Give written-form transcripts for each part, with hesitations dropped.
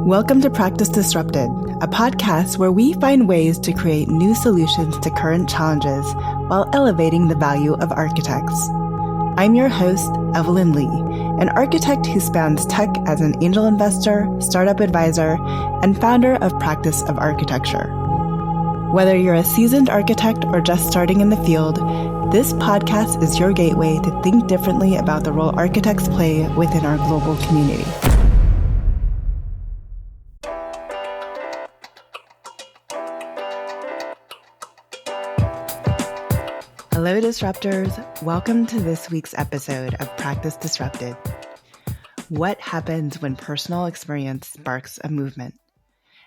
Welcome to Practice Disrupted, a podcast where we find ways to create new solutions to current challenges while elevating the value of architects. I'm your host, Evelyn Lee, an architect who spans tech as an angel investor, startup advisor, and founder of Practice of Architecture. Whether you're a seasoned architect or just starting in the field, this podcast is your gateway to think differently about the role architects play within our global community. Hello, Disruptors. Welcome to this week's episode of Practice Disrupted. What happens when personal experience sparks a movement?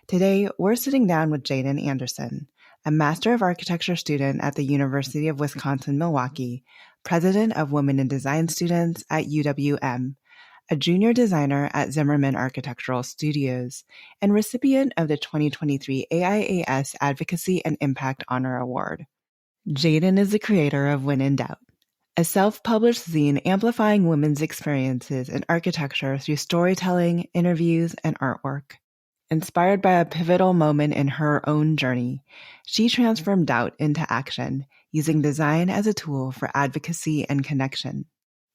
Today, we're sitting down with Jadyn Anderson, a Master of Architecture student at the University of Wisconsin-Milwaukee, president of Women in Design Students at UWM, a junior designer at Zimmerman Architectural Studios, and recipient of the 2023 AIAS Advocacy and Impact Honor Award. Jadyn is the creator of When in Doubt, a self-published zine amplifying women's experiences in architecture through storytelling, interviews, and artwork. Inspired by a pivotal moment in her own journey, she transformed doubt into action, using design as a tool for advocacy and connection.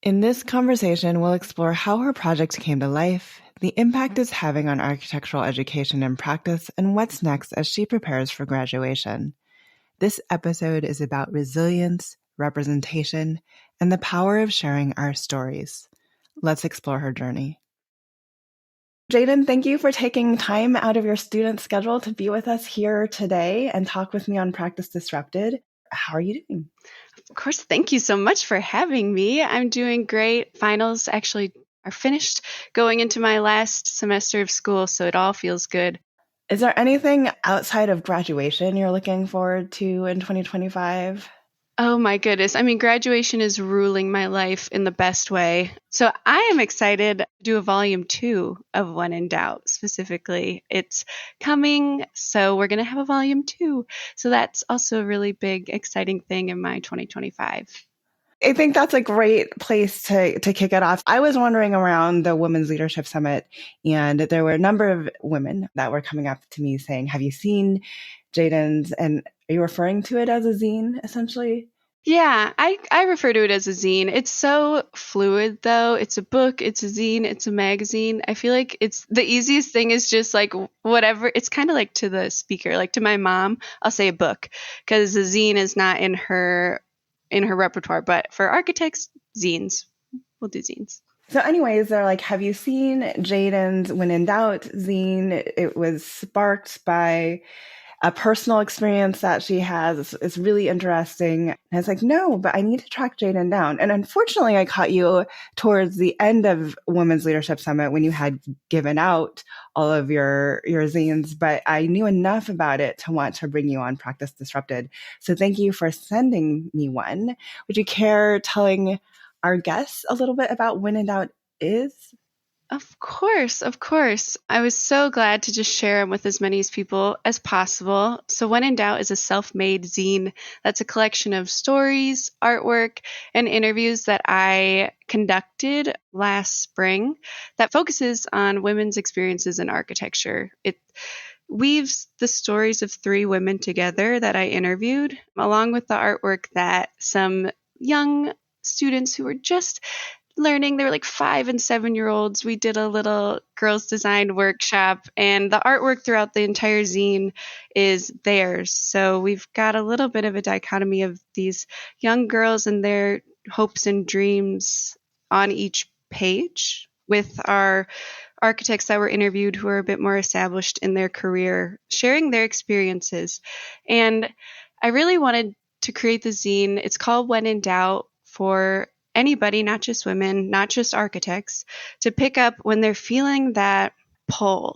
In this conversation, we'll explore how her project came to life, the impact it's having on architectural education and practice, and what's next as she prepares for graduation. This episode is about resilience, representation, and the power of sharing our stories. Let's explore her journey. Jadyn, thank you for taking time out of your student schedule to be with us here today and talk with me on Practice Disrupted. How are you doing? Of course, thank you so much for having me. I'm doing great. Finals actually are finished, going into my last semester of school, so it all feels good. Is there anything outside of graduation you're looking forward to in 2025? Oh my goodness. I mean, graduation is ruling my life in the best way. So I am excited to do a volume 2 of When in Doubt specifically. It's coming, so we're going to have a volume 2. So that's also a really big, exciting thing in my 2025. I think that's a great place to kick it off. I was wandering around the Women's Leadership Summit, and there were a number of women that were coming up to me saying, have you seen Jadyn's? And are you referring to it as a zine, essentially? Yeah, I refer to it as a zine. It's so fluid, though. It's a book, it's a zine, it's a magazine. I feel like it's the easiest thing is just like whatever. It's kind of like to the speaker, like to my mom, I'll say a book because a zine is not in her repertoire. But for architects, zines. We'll do zines. So anyways, they're like, have you seen Jadyn's When in Doubt zine? It was sparked by a personal experience that she has. It's really interesting. And I was like, no, but I need to track Jadyn down. And unfortunately, I caught you towards the end of Women's Leadership Summit when you had given out all of your zines, but I knew enough about it to want to bring you on Practice Disrupted. So thank you for sending me one. Would you care telling our guests a little bit about When in Doubt is? Of course. I was so glad to just share them with as many people as possible. So When in Doubt is a self-made zine that's a collection of stories, artwork, and interviews that I conducted last spring that focuses on women's experiences in architecture. It weaves the stories of 3 women together that I interviewed, along with the artwork that some young students who were just learning. They were like 5 and 7-year-olds. We did a little girls design workshop, and the artwork throughout the entire zine is theirs. So we've got a little bit of a dichotomy of these young girls and their hopes and dreams on each page, with our architects that were interviewed who are a bit more established in their career, sharing their experiences. And I really wanted to create the zine. It's called When in Doubt, for anybody, not just women, not just architects, to pick up when they're feeling that pull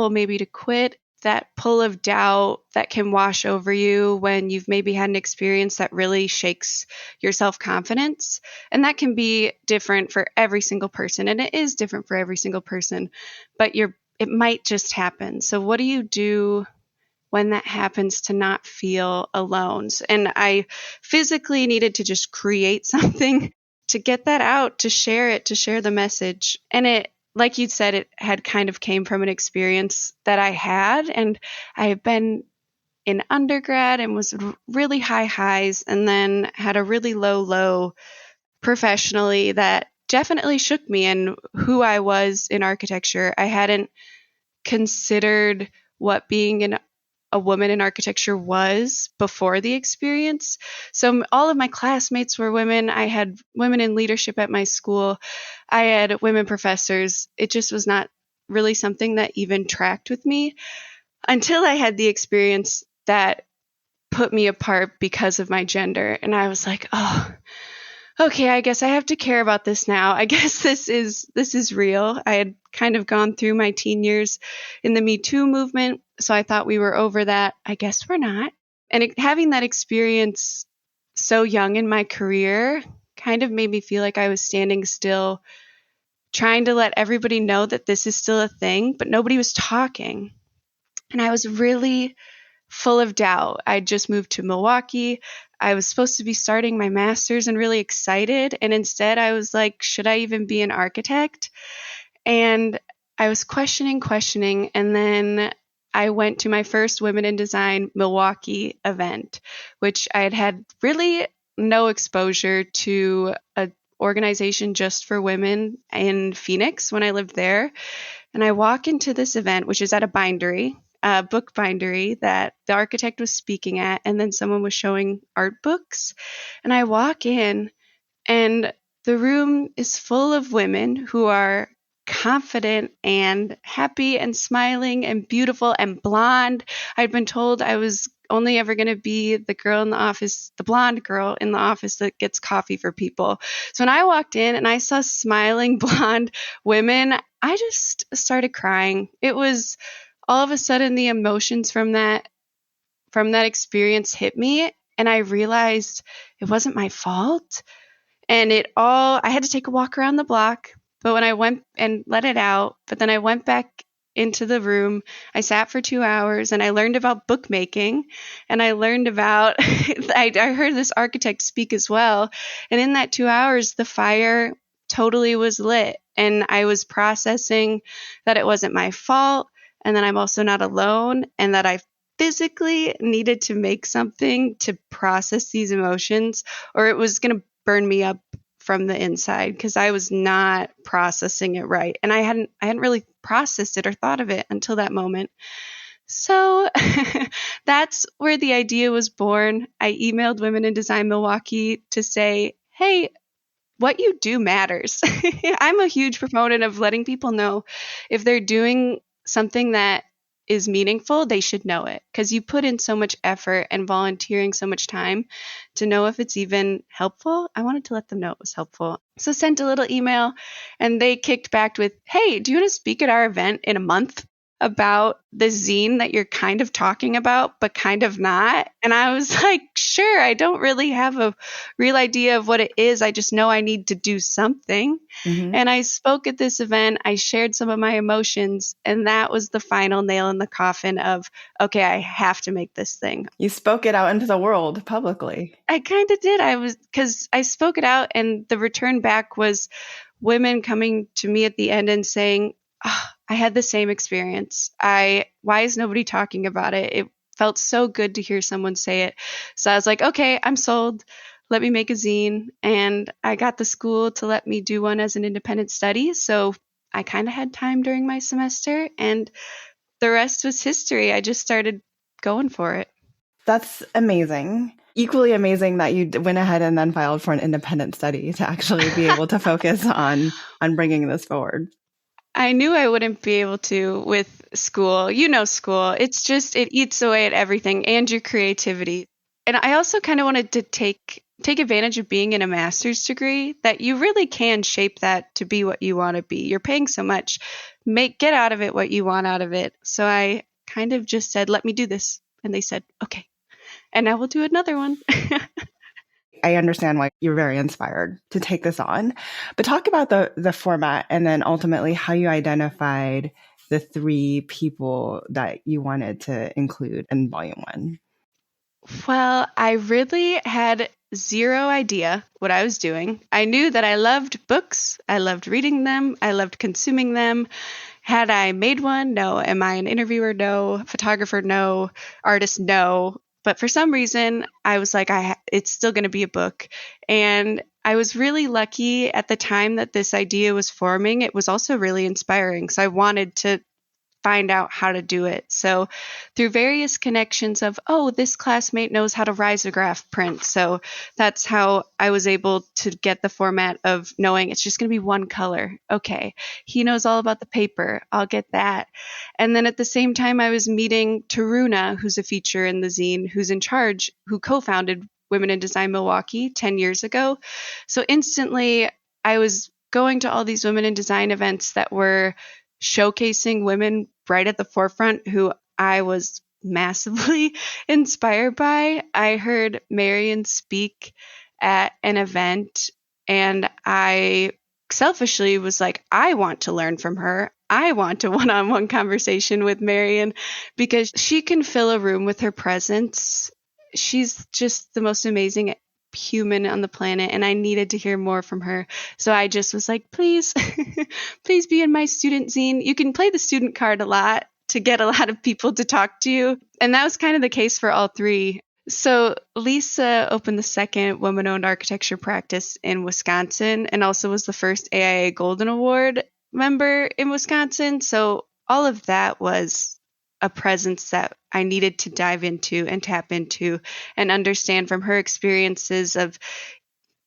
maybe to quit, that pull of doubt that can wash over you when you've maybe had an experience that really shakes your self-confidence. And that can be different for every single person. And it is different for every single person, but it might just happen. So what do you do when that happens to not feel alone? And I physically needed to just create something to get that out, to share it, to share the message. And it like you said, it had kind of came from an experience that I had, and I had been in undergrad and was really high highs, and then had a really low professionally that definitely shook me in who I was in architecture. I hadn't considered what being a woman in architecture was before the experience. So all of my classmates were women. I had women in leadership at my school. I had women professors. It just was not really something that even tracked with me until I had the experience that put me apart because of my gender. And I was like, oh, okay, I guess I have to care about this now. I guess this is real. I had kind of gone through my teen years in the Me Too movement, so I thought we were over that. I guess we're not. And having that experience so young in my career kind of made me feel like I was standing still, trying to let everybody know that this is still a thing, but nobody was talking. And I was really full of doubt. I just moved to Milwaukee. I was supposed to be starting my master's and really excited. And instead, I was like, should I even be an architect? And I was questioning. And then I went to my first Women in Design Milwaukee event, which I had had really no exposure to an organization just for women in Phoenix when I lived there. And I walk into this event, which is at a bindery, a book bindery that the architect was speaking at, and then someone was showing art books. And I walk in, and the room is full of women who are confident and happy and smiling and beautiful and blonde. I'd been told I was only ever going to be the girl in the office, the blonde girl in the office that gets coffee for people. So when I walked in and I saw smiling blonde women, I just started crying. It was all of a sudden the emotions from that experience hit me, and I realized it wasn't my fault. And I had to take a walk around the block, but when I went and let it out, but then I went back into the room, I sat for 2 hours and I learned about bookmaking, and I learned about, I heard this architect speak as well. And in that 2 hours, the fire totally was lit, and I was processing that it wasn't my fault, and that I'm also not alone, and that I physically needed to make something to process these emotions, or it was going to burn me up from the inside, because I was not processing it right. And I hadn't really processed it or thought of it until that moment. So that's where the idea was born. I emailed Women in Design Milwaukee to say, hey, what you do matters. I'm a huge proponent of letting people know if they're doing something that is meaningful, they should know it, because you put in so much effort and volunteering so much time to know if it's even helpful. I wanted to let them know it was helpful. So sent a little email, and they kicked back with, hey, do you want to speak at our event in a month about the zine that you're kind of talking about, but kind of not? And I was like, sure, I don't really have a real idea of what it is. I just know I need to do something. Mm-hmm. And I spoke at this event. I shared some of my emotions, and that was the final nail in the coffin of, okay, I have to make this thing. You spoke it out into the world publicly. I kind of did. Because I spoke it out, and the return back was women coming to me at the end and saying, oh, I had the same experience. Why is nobody talking about it? It felt so good to hear someone say it. So I was like, okay, I'm sold. Let me make a zine. And I got the school to let me do one as an independent study. So I kind of had time during my semester, and the rest was history. I just started going for it. That's amazing. Equally amazing that you went ahead and then filed for an independent study to actually be able to focus on bringing this forward. I knew I wouldn't be able to with school. School. It's just, it eats away at everything and your creativity. And I also kind of wanted to take advantage of being in a master's degree, that you really can shape that to be what you want to be. You're paying so much, get out of it what you want out of it. So I kind of just said, let me do this. And they said, okay. And now we'll do another one. I understand why you're very inspired to take this on, but talk about the format, and then ultimately how you identified the 3 people that you wanted to include in volume 1. Well, I really had zero idea what I was doing. I knew that I loved books. I loved reading them. I loved consuming them. Had I made one? No. Am I an interviewer? No. Photographer? No. Artist? No. But for some reason, I was like, it's still going to be a book. And I was really lucky at the time that this idea was forming. It was also really inspiring. So I wanted to find out how to do it. So through various connections of, oh, this classmate knows how to risograph print. So that's how I was able to get the format of knowing it's just going to be one color. Okay. He knows all about the paper. I'll get that. And then at the same time, I was meeting Taruna, who's a feature in the zine, who's in charge, who co-founded Women in Design Milwaukee 10 years ago. So instantly I was going to all these women in design events that were showcasing women right at the forefront who I was massively inspired by. I heard Marion speak at an event, and I selfishly was like, I want to learn from her. I want a one-on-one conversation with Marion because she can fill a room with her presence. She's just the most amazing human on the planet, and I needed to hear more from her. So I just was like, please, please be in my student zine. You can play the student card a lot to get a lot of people to talk to you. And that was kind of the case for all three. So Lisa opened the second woman-owned architecture practice in Wisconsin and also was the first AIA Golden Award member in Wisconsin. So all of that was a presence that I needed to dive into and tap into and understand from her experiences of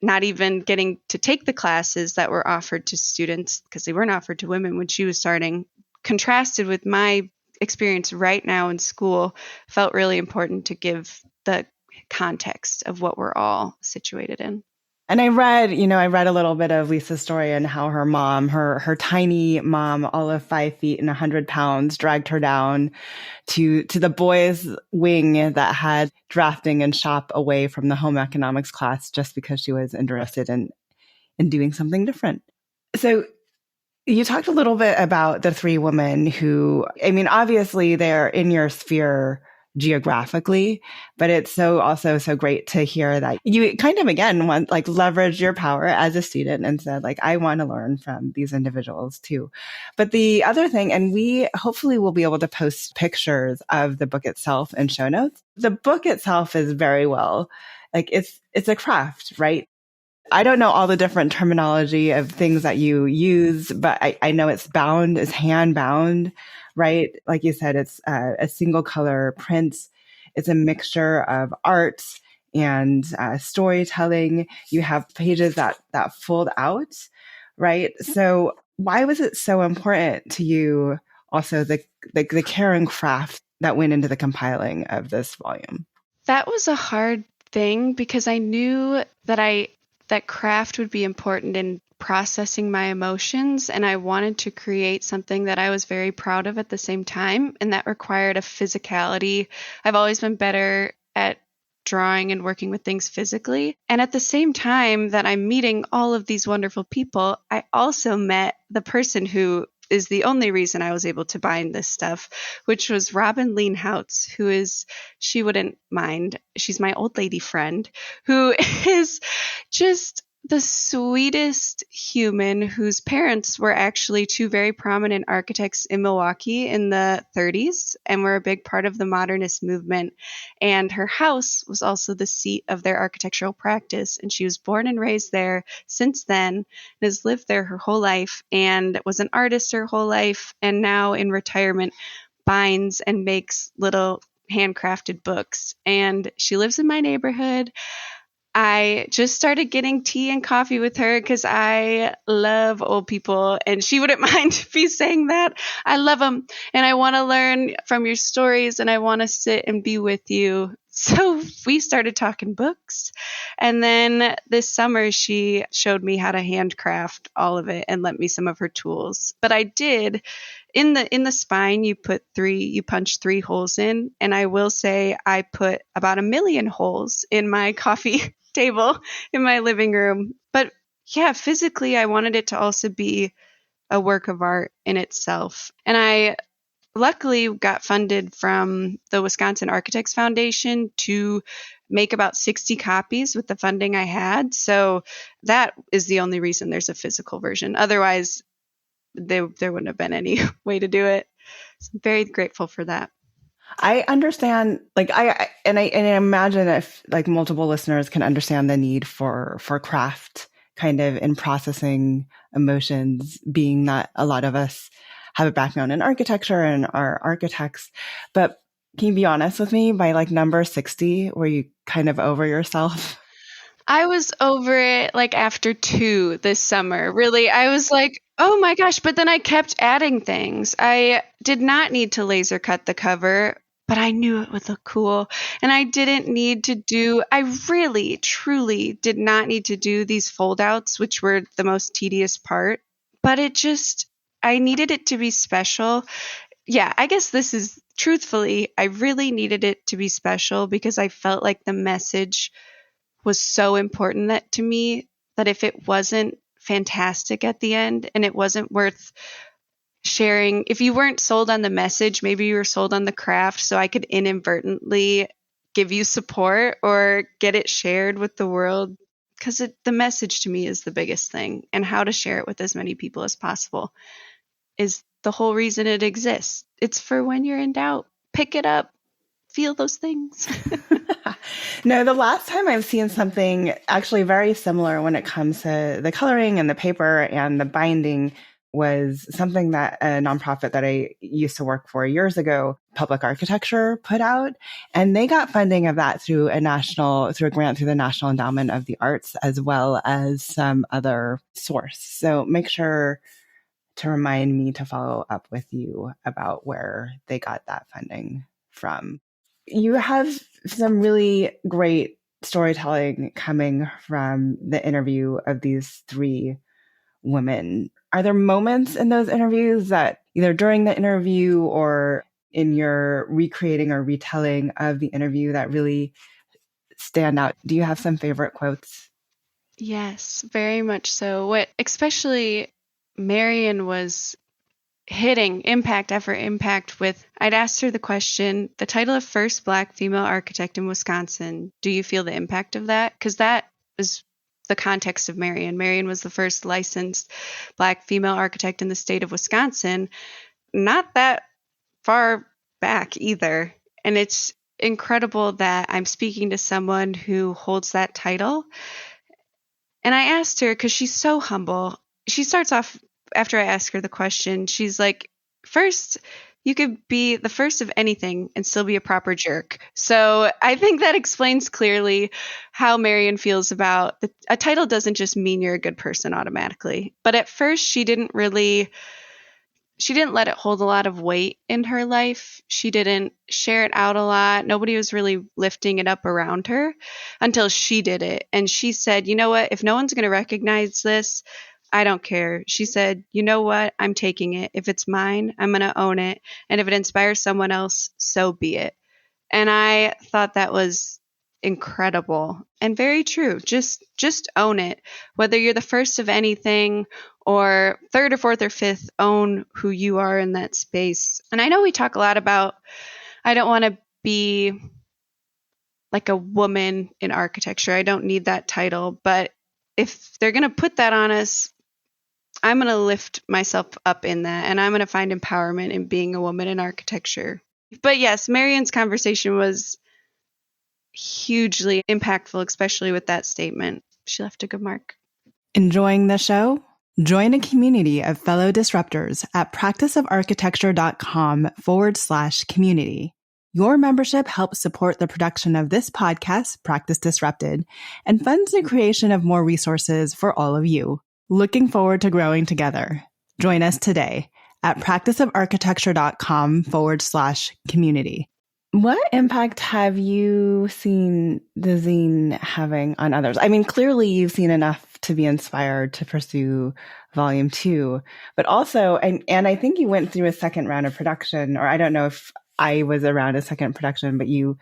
not even getting to take the classes that were offered to students because they weren't offered to women when she was starting, contrasted with my experience right now in school, felt really important to give the context of what we're all situated in. And I read a little bit of Lisa's story and how her mom, her tiny mom, all of 5 feet and 100 pounds, dragged her down to the boys' wing that had drafting and shop away from the home economics class just because she was interested in doing something different. So you talked a little bit about the three women who, I mean, obviously they're in your sphere geographically, but it's also so great to hear that you kind of, again, want like leverage your power as a student and said like, I want to learn from these individuals too. But the other thing, and we hopefully will be able to post pictures of the book itself and show notes. The book itself is very well, like it's a craft, right? I don't know all the different terminology of things that you use, but I know it's hand bound, right? Like you said, it's a single color print. It's a mixture of art and storytelling. You have pages that fold out, right? So why was it so important to you also the care and craft that went into the compiling of this volume? That was a hard thing because I knew that craft would be important in processing my emotions, and I wanted to create something that I was very proud of at the same time, and that required a physicality. I've always been better at drawing and working with things physically. And at the same time that I'm meeting all of these wonderful people, I also met the person who is the only reason I was able to bind this stuff, which was Robin Leanhoutz, who is, she wouldn't mind, she's my old lady friend, who is just the sweetest human, whose parents were actually two very prominent architects in Milwaukee in the 30s and were a big part of the modernist movement. And her house was also the seat of their architectural practice. And she was born and raised there since then and has lived there her whole life and was an artist her whole life. And now in retirement, binds and makes little handcrafted books. And she lives in my neighborhood. I just started getting tea and coffee with her because I love old people, and she wouldn't mind me saying that. I love them, and I want to learn from your stories, and I want to sit and be with you. So we started talking books, and then this summer she showed me how to handcraft all of it and lent me some of her tools. But I did in the spine, you punch 3 holes in, and I will say I put about 1 million holes in my coffee table in my living room. But yeah, physically, I wanted it to also be a work of art in itself. And I luckily got funded from the Wisconsin Architects Foundation to make about 60 copies with the funding I had. So that is the only reason there's a physical version. Otherwise, there wouldn't have been any way to do it. So I'm very grateful for that. I understand, like I imagine if like multiple listeners can understand the need for craft kind of in processing emotions, being that a lot of us have a background in architecture and are architects. But can you be honest with me, by like number 60, were you kind of over yourself? I was over it like after 2 this summer. Really, I was like, oh my gosh. But then I kept adding things. I did not need to laser cut the cover, but I knew it would look cool. And I didn't need to I really, truly did not need to do these fold outs, which were the most tedious part. But I needed it to be special. Yeah, I guess this is truthfully, I really needed it to be special because I felt like the message was so important to me that if it wasn't fantastic at the end and it wasn't worth sharing, if you weren't sold on the message, maybe you were sold on the craft, so I could inadvertently give you support or get it shared with the world, because the message to me is the biggest thing, and how to share it with as many people as possible is the whole reason it exists. It's for when you're in doubt, pick it up, feel those things. No, the last time I've seen something actually very similar when it comes to the coloring and the paper and the binding was something that a nonprofit that I used to work for years ago, Public Architecture, put out. And they got funding of that through a grant through the National Endowment of the Arts, as well as some other source. So make sure to remind me to follow up with you about where they got that funding from. You have some really great storytelling coming from the interview of these 3 women. Are there moments in those interviews that either during the interview or in your recreating or retelling of the interview that really stand out? Do you have some favorite quotes? Yes, very much so. What especially Marion was hitting impact after impact with, I'd asked her the question, the title of first Black female architect in Wisconsin, do you feel the impact of that? Because that is the context of Marion. Marion was the first licensed Black female architect in the state of Wisconsin, not that far back either. And it's incredible that I'm speaking to someone who holds that title. And I asked her, because she's so humble, she starts off, after I ask her the question, she's like, first, you could be the first of anything and still be a proper jerk. So I think that explains clearly how Marion feels about a title doesn't just mean you're a good person automatically. But at first, she didn't let it hold a lot of weight in her life. She didn't share it out a lot. Nobody was really lifting it up around her until she did it. And she said, you know what? If no one's going to recognize this, I don't care. She said, you know what? I'm taking it. If it's mine, I'm going to own it. And if it inspires someone else, so be it. And I thought that was incredible and very true. Just own it. Whether you're the first of anything or third or fourth or fifth, own who you are in that space. And I know we talk a lot about, I don't want to be like a woman in architecture. I don't need that title. But if they're going to put that on us, I'm going to lift myself up in that, and I'm going to find empowerment in being a woman in architecture. But yes, Marion's conversation was hugely impactful, especially with that statement. She left a good mark. Enjoying the show? Join a community of fellow disruptors at practiceofarchitecture.com/community. Your membership helps support the production of this podcast, Practice Disrupted, and funds the creation of more resources for all of you. Looking forward to growing together. Join us today at practiceofarchitecture.com/community. What impact have you seen the zine having on others? I mean, clearly you've seen enough to be inspired to pursue volume 2, but also, and I think you went through a second round of production, or I don't know if I was around a second production, but you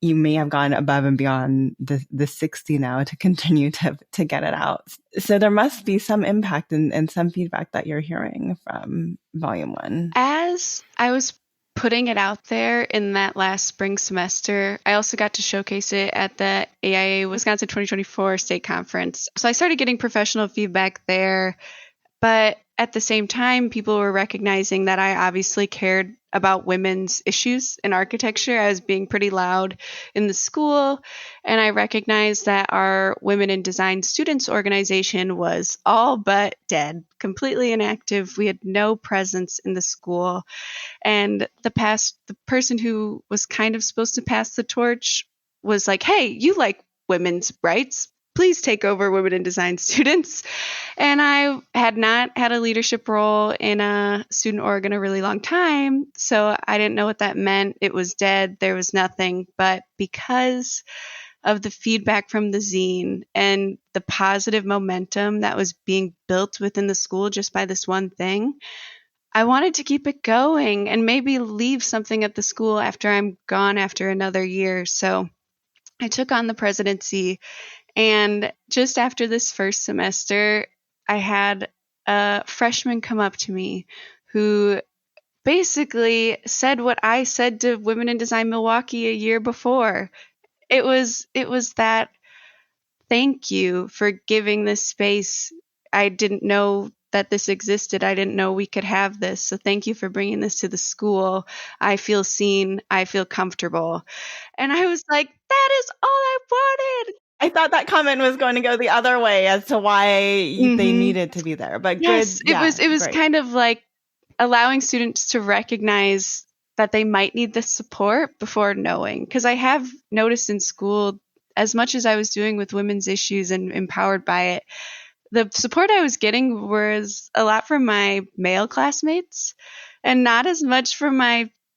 you may have gone above and beyond the 60 now to continue to get it out. So there must be some impact and some feedback that you're hearing from volume 1. As I was putting it out there in that last spring semester, I also got to showcase it at the AIA Wisconsin 2024 state conference. So I started getting professional feedback there. But at the same time, people were recognizing that I obviously cared about women's issues in architecture. I was being pretty loud in the school, and I recognized that our Women in Design Students organization was all but dead, completely inactive. We had no presence in the school. And the person who was kind of supposed to pass the torch was like, "Hey, you like women's rights. Please take over Women in Design Students." And I had not had a leadership role in a student org in a really long time, so I didn't know what that meant. It was dead. There was nothing. But because of the feedback from the zine and the positive momentum that was being built within the school just by this one thing, I wanted to keep it going and maybe leave something at the school after I'm gone after another year. So I took on the presidency. And just after this first semester, I had a freshman come up to me who basically said what I said to Women in Design Milwaukee a year before. It was that, "Thank you for giving this space. I didn't know that this existed. I didn't know we could have this. So thank you for bringing this to the school. I feel seen. I feel comfortable." And I was like, that is all I wanted. I thought that comment was going to go the other way as to why they needed to be there. But yes, good. it was great. kind of like allowing students to recognize that they might need this support before knowing. Because I have noticed in school, as much as I was doing with women's issues and empowered by it, the support I was getting was a lot from my male classmates and not as much from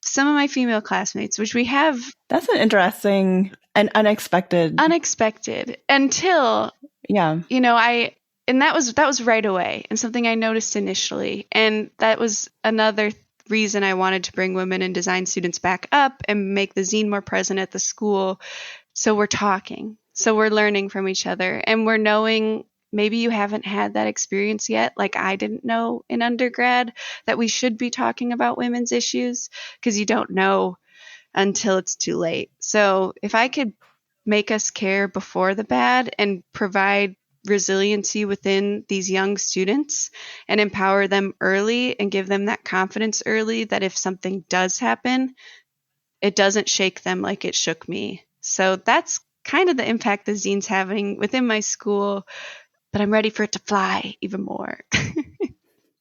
some of my female classmates, which we have. That's an interesting and unexpected until, yeah. And that was right away and something I noticed initially. And that was another reason I wanted to bring women in design students back up and make the zine more present at the school. So we're talking. So we're learning from each other and we're knowing maybe you haven't had that experience yet. Like I didn't know in undergrad that we should be talking about women's issues because you don't know until it's too late. So if I could make us care before the bad and provide resiliency within these young students and empower them early and give them that confidence early that if something does happen, it doesn't shake them like it shook me. So that's kind of the impact the zine's having within my school, but I'm ready for it to fly even more.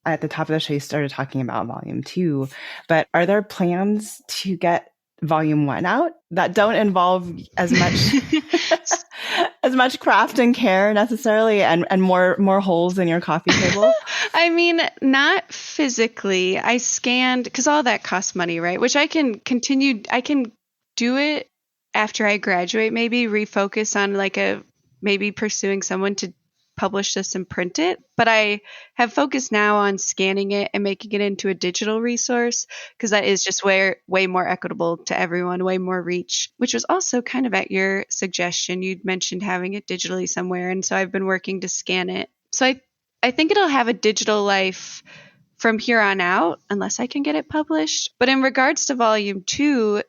At the top of the show, you started talking about volume 2, but are there plans to get volume 1 out that don't involve as much as much craft and care necessarily and more holes in your coffee table? I mean, not physically. I scanned because all that costs money, right? Which I can do it after I graduate, maybe refocus on maybe pursuing someone to publish this and print it. But I have focused now on scanning it and making it into a digital resource because that is just way more equitable to everyone, way more reach, which was also kind of at your suggestion. You'd mentioned having it digitally somewhere. And so I've been working to scan it. So I think it'll have a digital life from here on out, unless I can get it published. But in regards to volume 2,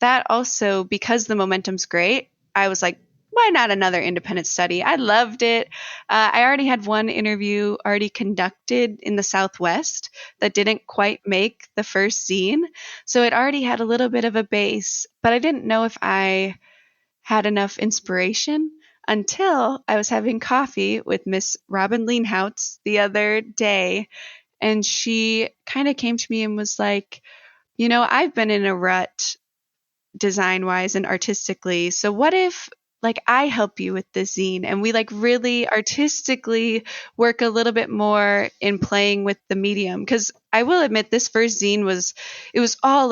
that also, because the momentum's great, I was like, why not another independent study? I loved it. I already had one interview already conducted in the Southwest that didn't quite make the first zine. So it already had a little bit of a base, but I didn't know if I had enough inspiration until I was having coffee with Miss Robin Leanhoutz the other day. And she kind of came to me and was like, I've been in a rut design-wise and artistically. So what if I help you with this zine and we really artistically work a little bit more in playing with the medium? Because I will admit this first zine was all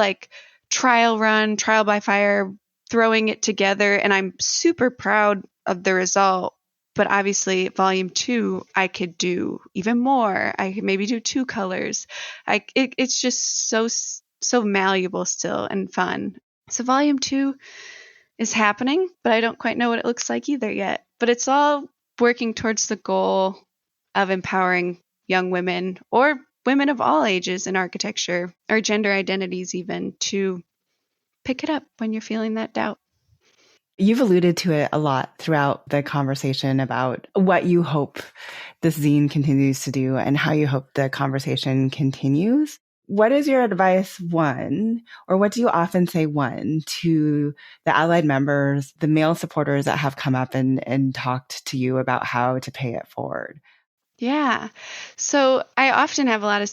trial by fire, throwing it together, and I'm super proud of the result. But obviously volume 2, I could do even more. I could maybe do 2 colors. It's just so malleable still and fun. So volume 2 is happening, but I don't quite know what it looks like either yet. But it's all working towards the goal of empowering young women or women of all ages in architecture or gender identities even to pick it up when you're feeling that doubt. You've alluded to it a lot throughout the conversation about what you hope this zine continues to do and how you hope the conversation continues. What is your advice, one, or what do you often say, one, to the allied members, the male supporters that have come up and talked to you about how to pay it forward? Yeah. So I often have a lot of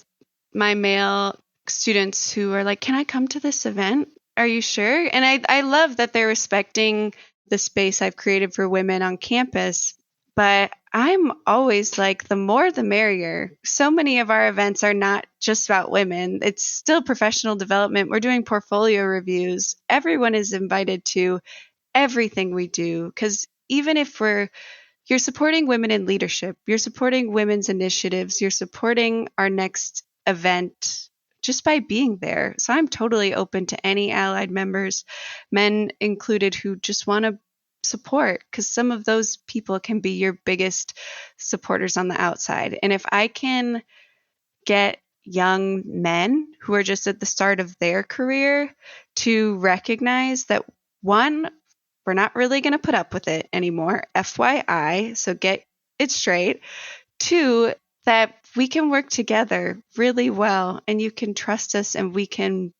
my male students who are like, can I come to this event? Are you sure? And I love that they're respecting the space I've created for women on campus. But I'm always like, the more the merrier. So many of our events are not just about women. It's still professional development. We're doing portfolio reviews. Everyone is invited to everything we do. Because even if you're supporting women in leadership, you're supporting women's initiatives, you're supporting our next event just by being there. So I'm totally open to any allied members, men included, who just want to support, because some of those people can be your biggest supporters on the outside. And if I can get young men who are just at the start of their career to recognize that, one, we're not really going to put up with it anymore, FYI, so get it straight. Two, that we can work together really well and you can trust us and we can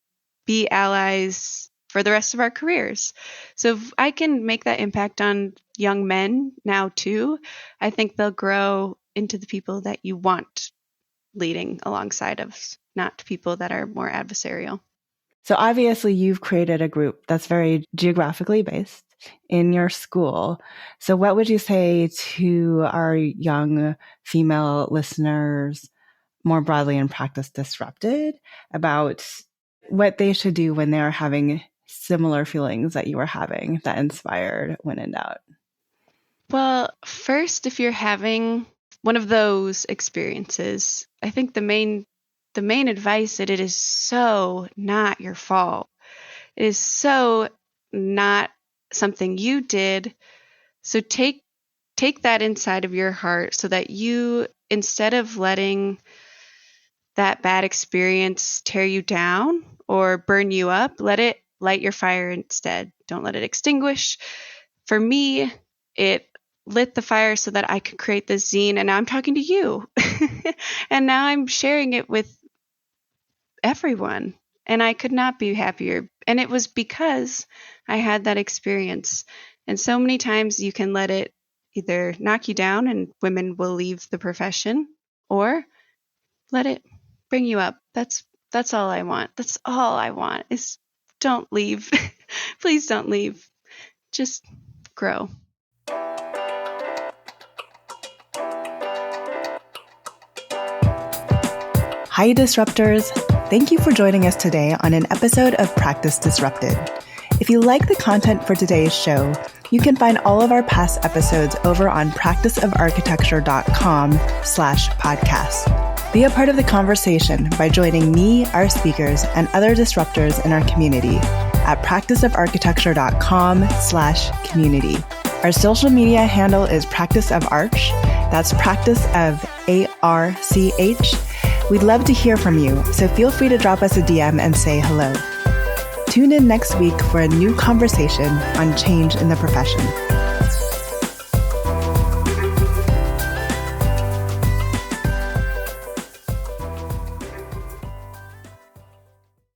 be allies for the rest of our careers. So if I can make that impact on young men now too, I think they'll grow into the people that you want leading alongside of, not people that are more adversarial. So obviously you've created a group that's very geographically based in your school. So what would you say to our young female listeners more broadly in Practice Disrupted about what they should do when they're having similar feelings that you were having that inspired When in Doubt? Well, first, if you're having one of those experiences, I think the main advice that it is so not your fault. It is so not something you did. So take that inside of your heart so that you, instead of letting that bad experience tear you down or burn you up, let it light your fire instead. Don't let it extinguish. For me, it lit the fire so that I could create this zine, and now I'm talking to you. And now I'm sharing it with everyone, and I could not be happier. And it was because I had that experience. And so many times you can let it either knock you down and women will leave the profession, or let it bring you up. That's all I want. That's all I want is don't leave. Please don't leave. Just grow. Hi, Disruptors. Thank you for joining us today on an episode of Practice Disrupted. If you like the content for today's show, you can find all of our past episodes over on practiceofarchitecture.com/podcast. Be a part of the conversation by joining me, our speakers, and other disruptors in our community at practiceofarchitecture.com/community. Our social media handle is Practice of Arch. That's Practice of ARCH. We'd love to hear from you, so feel free to drop us a DM and say hello. Tune in next week for a new conversation on change in the profession.